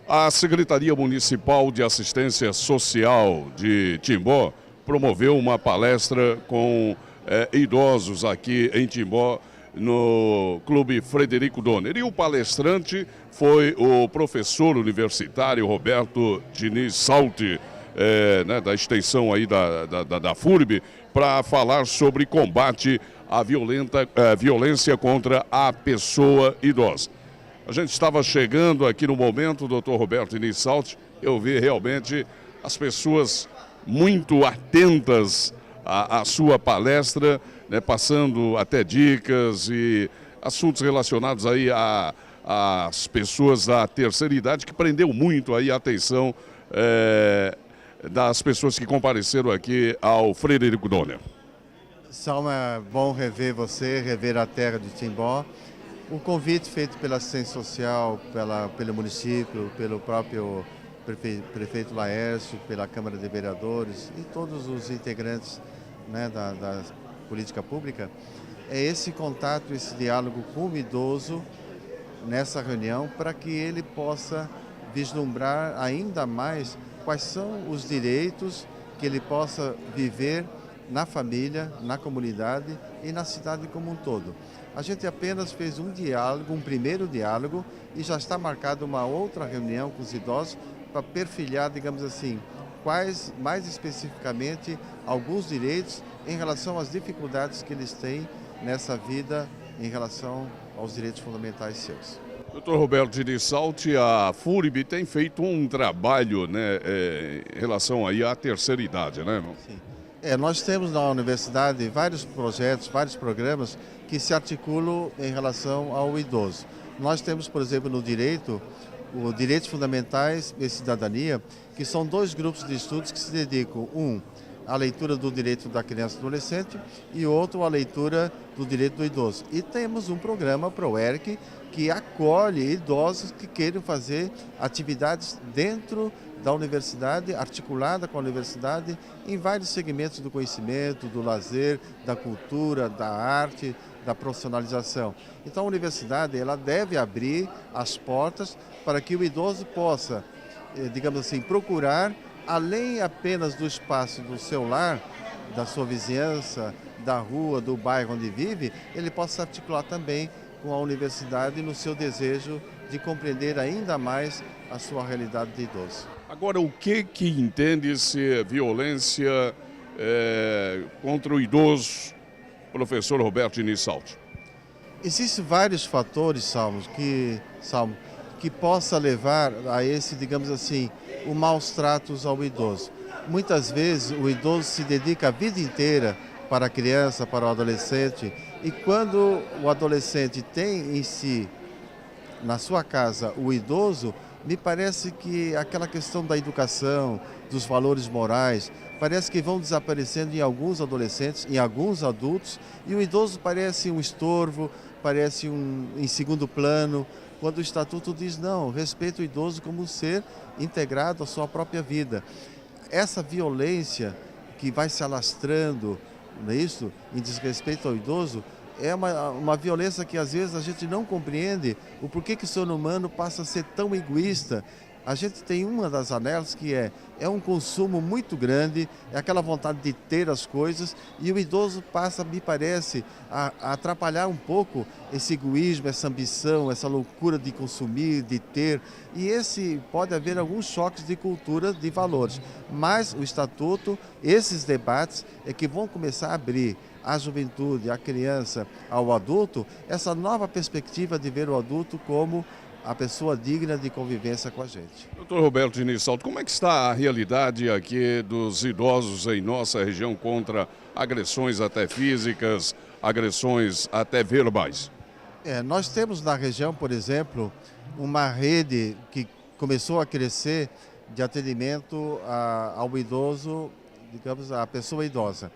A Secretaria Municipal de Assistência Social de Timbó promoveu uma palestra com idosos aqui em Timbó, no Clube Frederico Donner. E o palestrante foi o professor universitário Roberto Diniz Salti, da extensão aí da FURB, para falar sobre combate à violência contra a pessoa idosa. A gente estava chegando aqui no momento, doutor Roberto Diniz Salti, eu vi realmente as pessoas muito atentas à sua palestra, né, passando até dicas e assuntos relacionados aí às pessoas da terceira idade, que prendeu muito aí a atenção das pessoas que compareceram aqui ao Frederico Donner. Salma, é bom rever você, rever a terra de Timbó. O convite feito pela assistência social, pelo município, pelo próprio prefeito Laércio, pela Câmara de Vereadores e todos os integrantes, né, da política pública, é esse contato, esse diálogo com o idoso nessa reunião, para que ele possa vislumbrar ainda mais quais são os direitos que ele possa viver na família, na comunidade e na cidade como um todo. A gente apenas fez um diálogo, um primeiro diálogo, e já está marcada uma outra reunião com os idosos para perfilhar, digamos assim, quais, mais especificamente, alguns direitos em relação às dificuldades que eles têm nessa vida em relação aos direitos fundamentais seus. Doutor Roberto Diniz Salti, a FURB tem feito um trabalho, né, em relação aí à terceira idade, né? Sim. Nós temos na universidade vários projetos, vários programas que se articulam em relação ao idoso. Nós temos, por exemplo, no direito, os Direitos Fundamentais e Cidadania, que são dois grupos de estudos que se dedicam, um, à leitura do direito da criança e do adolescente e outro, à leitura do direito do idoso. E temos um programa, ProERC, que acolhe idosos que queiram fazer atividades dentro da universidade, articulada com a universidade, em vários segmentos do conhecimento, do lazer, da cultura, da arte, da profissionalização. Então a universidade, ela deve abrir as portas para que o idoso possa, digamos assim, procurar, além apenas do espaço do seu lar, da sua vizinhança, da rua, do bairro onde vive, ele possa articular também com a universidade no seu desejo de compreender ainda mais a sua realidade de idoso. Agora, o que entende-se violência contra o idoso, professor Roberto Diniz Salti? Existem vários fatores, Salmo, que possa levar a esse, digamos assim, o maus tratos ao idoso. Muitas vezes o idoso se dedica a vida inteira para a criança, para o adolescente, e quando o adolescente tem em si, na sua casa, o idoso, me parece que aquela questão da educação, dos valores morais, parece que vão desaparecendo em alguns adolescentes, em alguns adultos, e o idoso parece um estorvo, parece em segundo plano, quando o Estatuto diz não, respeita o idoso como um ser integrado à sua própria vida. Essa violência que vai se alastrando, não é isso, em desrespeito ao idoso, é uma violência que às vezes a gente não compreende o porquê que o ser humano passa a ser tão egoísta. A gente tem uma das anelas que é um consumo muito grande, é aquela vontade de ter as coisas, e o idoso passa, me parece, a atrapalhar um pouco esse egoísmo, essa ambição, essa loucura de consumir, de ter, e pode haver alguns choques de cultura, de valores. Mas o Estatuto, esses debates é que vão começar a abrir à juventude, à criança, ao adulto, essa nova perspectiva de ver o adulto como a pessoa digna de convivência com a gente. Doutor Roberto Diniz Salti, como é que está a realidade aqui dos idosos em nossa região contra agressões até físicas, agressões até verbais? Nós temos na região, por exemplo, uma rede que começou a crescer de atendimento ao idoso, digamos, à pessoa idosa.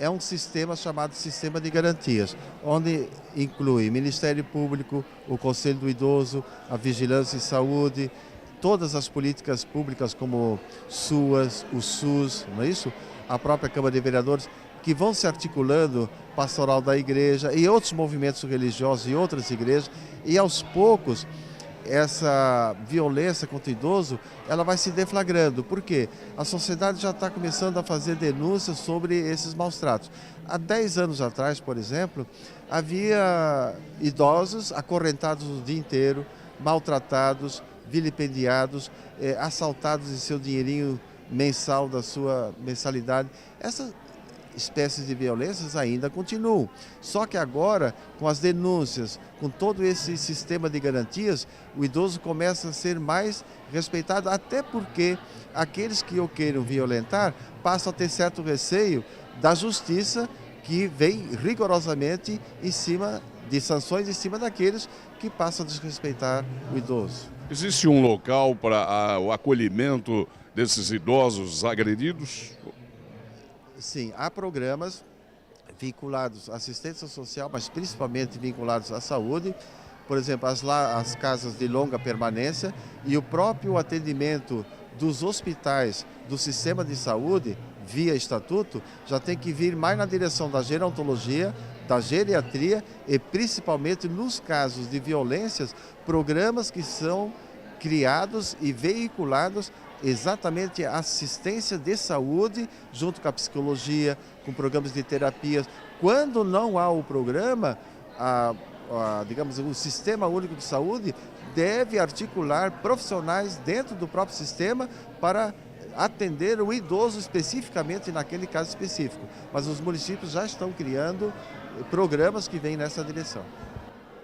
É um sistema chamado Sistema de Garantias, onde inclui Ministério Público, o Conselho do Idoso, a Vigilância em Saúde, todas as políticas públicas como SUAS, o SUS, não é isso? A própria Câmara de Vereadores, que vão se articulando, Pastoral da Igreja e outros movimentos religiosos e outras igrejas, e aos poucos essa violência contra o idoso, ela vai se deflagrando. Por quê? A sociedade já está começando a fazer denúncias sobre esses maus tratos. Há 10 anos atrás, por exemplo, havia idosos acorrentados o dia inteiro, maltratados, vilipendiados, assaltados em seu dinheirinho mensal da sua mensalidade. Essas espécies de violências ainda continuam. Só que agora, com as denúncias, com todo esse sistema de garantias, o idoso começa a ser mais respeitado, até porque aqueles que o queiram violentar passam a ter certo receio da justiça, que vem rigorosamente em cima de sanções em cima daqueles que passam a desrespeitar o idoso. Existe um local para o acolhimento desses idosos agredidos? Sim, há programas vinculados à assistência social, mas principalmente vinculados à saúde. Por exemplo, as casas de longa permanência e o próprio atendimento dos hospitais do sistema de saúde, via estatuto, já tem que vir mais na direção da gerontologia, da geriatria e principalmente nos casos de violências, programas que são criados e veiculados exatamente a assistência de saúde, junto com a psicologia, com programas de terapias. Quando não há o programa, digamos, o Sistema Único de Saúde deve articular profissionais dentro do próprio sistema para atender o idoso especificamente naquele caso específico. Mas os municípios já estão criando programas que vêm nessa direção.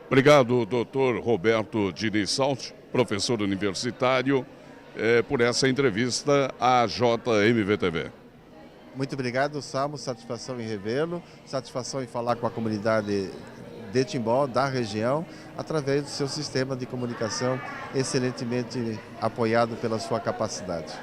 Obrigado, doutor Roberto Diniz Salti, professor universitário, por essa entrevista à JMV-TV. Muito obrigado, Salmo. Satisfação em revê-lo, satisfação em falar com a comunidade de Timbó, da região, através do seu sistema de comunicação excelentemente apoiado pela sua capacidade.